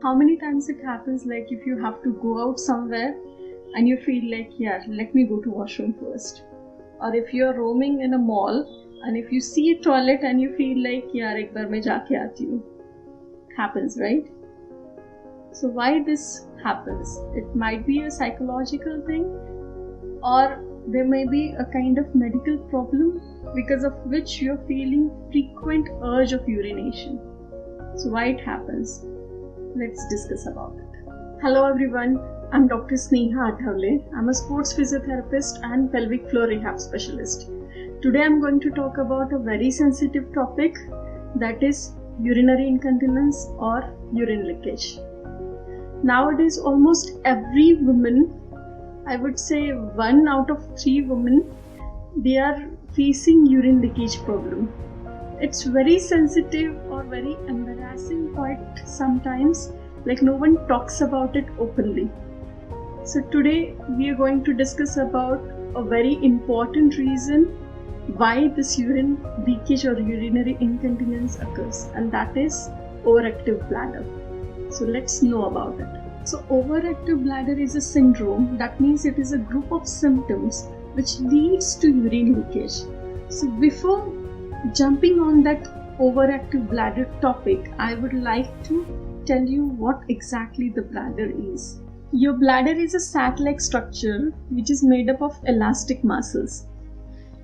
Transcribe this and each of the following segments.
how many times it happens, like if you have to go out somewhere and you feel like, yeah, let me go to washroom first. Or if you're roaming in a mall and if you see a toilet and you feel like, yeah, ek baar main jaake aati hu. Happens, right? So why this happens? It might be a psychological thing, or there may be a kind of medical problem because of which you're feeling frequent urge of urination. So why it happens? Let's discuss about it. Hello everyone, I'm Dr. Sneha. I'm a sports physiotherapist and pelvic floor rehab specialist. Today I'm going to talk about a very sensitive topic, that is urinary incontinence or urine leakage. Nowadays almost every woman, I would say 1 out of 3 women, they are facing urine leakage problem. It's very sensitive or very embarrassing quite sometimes, like no one talks about it openly. So today we are going to discuss about a very important reason why this urine leakage or urinary incontinence occurs, and that is overactive bladder. So let's know about it. So overactive bladder is a syndrome, that means it is a group of symptoms which leads to urine leakage. So before jumping on that overactive bladder topic, I would like to tell you what exactly the bladder is. Your bladder is a sac-like structure which is made up of elastic muscles.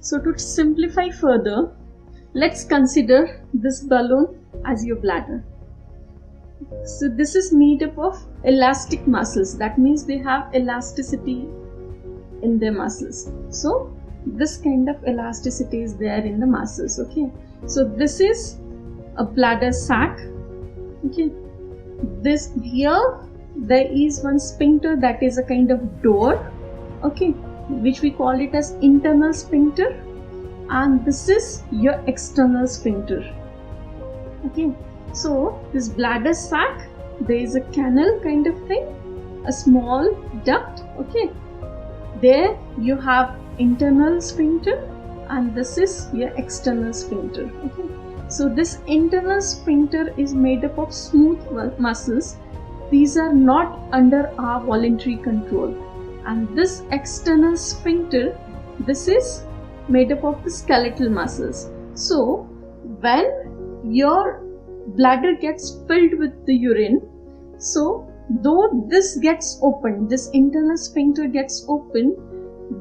So to simplify further, let's consider this balloon as your bladder. So this is made up of elastic muscles, that means they have elasticity in their muscles. So this kind of elasticity is there in the muscles, okay. So this is a bladder sac, okay. This here, there is one sphincter, that is a kind of door, okay, which we call it as internal sphincter, and this is your external sphincter, okay. So this bladder sac, there is a canal kind of thing, a small duct, okay. There you have internal sphincter and this is your external sphincter, okay. So this internal sphincter is made up of smooth muscles. These are not under our voluntary control. And this external sphincter, this is made up of the skeletal muscles. So when your bladder gets filled with the urine, so though this gets open, this internal sphincter gets open,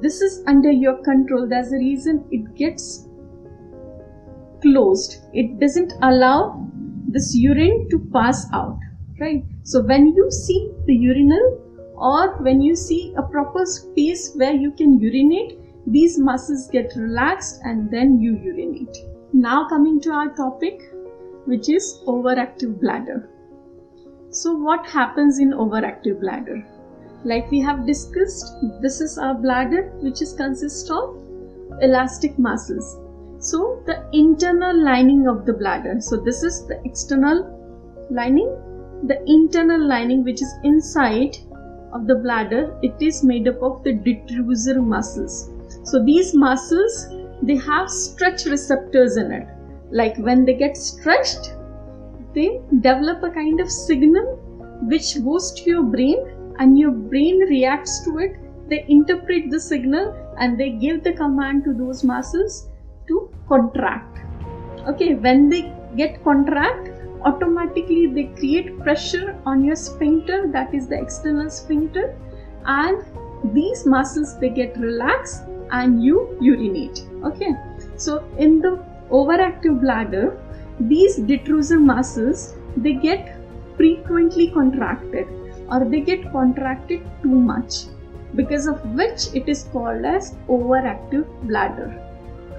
this is under your control. That's the reason it gets closed. It doesn't allow this urine to pass out, right? So when you see the urinal or when you see a proper space where you can urinate, these muscles get relaxed and then you urinate. Now coming to our topic, which is overactive bladder. So what happens in overactive bladder? Like we have discussed, this is our bladder which is consists of elastic muscles. So the internal lining of the bladder, so this is the external lining. The internal lining which is inside of the bladder, it is made up of the detrusor muscles. So these muscles, they have stretch receptors in it. Like when they get stretched, they develop a kind of signal which goes to your brain and your brain reacts to it. They interpret the signal and they give the command to those muscles to contract. Okay, when they get contract, automatically they create pressure on your sphincter, that is the external sphincter, and these muscles, they get relaxed and you urinate, okay. So in the overactive bladder, these detrusor muscles, they get frequently contracted or they get contracted too much, because of which it is called as overactive bladder.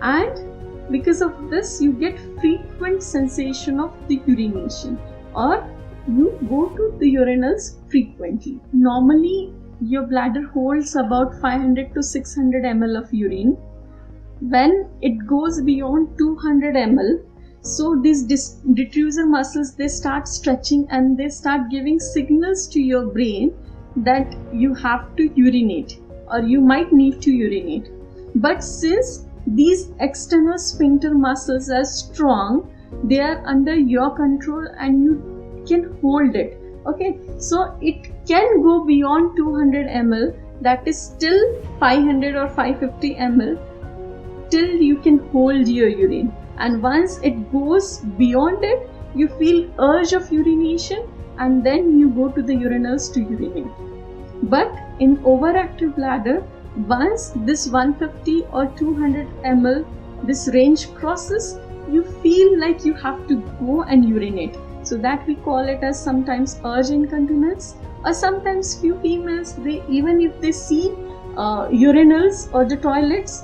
And because of this, you get frequent sensation of the urination or you go to the urinals frequently. Normally your bladder holds about 500 to 600 ml of urine. When it goes beyond 200 ml, so these detrusor muscles, they start stretching and they start giving signals to your brain that you have to urinate or you might need to urinate. But since these external sphincter muscles are strong, they are under your control and you can hold it. Okay, so it can go beyond 200 ml, that is still 500 or 550 ml, till you can hold your urine. And once it goes beyond it, you feel urge of urination, and then you go to the urinals to urinate. But in overactive bladder, once this 150 or 200 ml, this range crosses, you feel like you have to go and urinate. So that we call it as sometimes urge incontinence, or sometimes few females, they even if they see urinals or the toilets,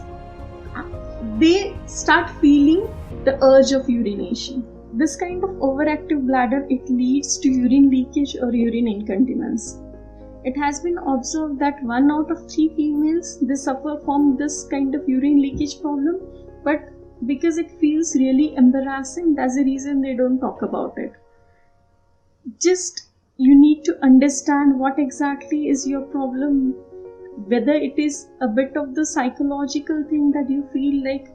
they start feeling the urge of urination. This kind of overactive bladder, it leads to urine leakage or urine incontinence. It has been observed that 1 out of 3 females, they suffer from this kind of urine leakage problem, but because it feels really embarrassing, that's the reason they don't talk about it. Just you need to understand what exactly is your problem, whether it is a bit of the psychological thing that you feel like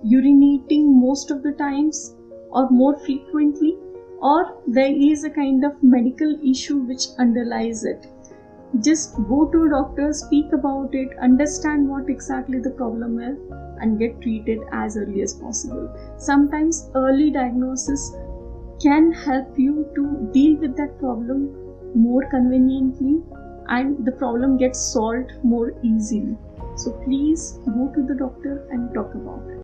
urinating most of the times or more frequently, or there is a kind of medical issue which underlies it. Just go to a doctor, speak about it, understand what exactly the problem is, and get treated as early as possible. Sometimes early diagnosis can help you to deal with that problem more conveniently, and the problem gets solved more easily. So please go to the doctor and talk about it.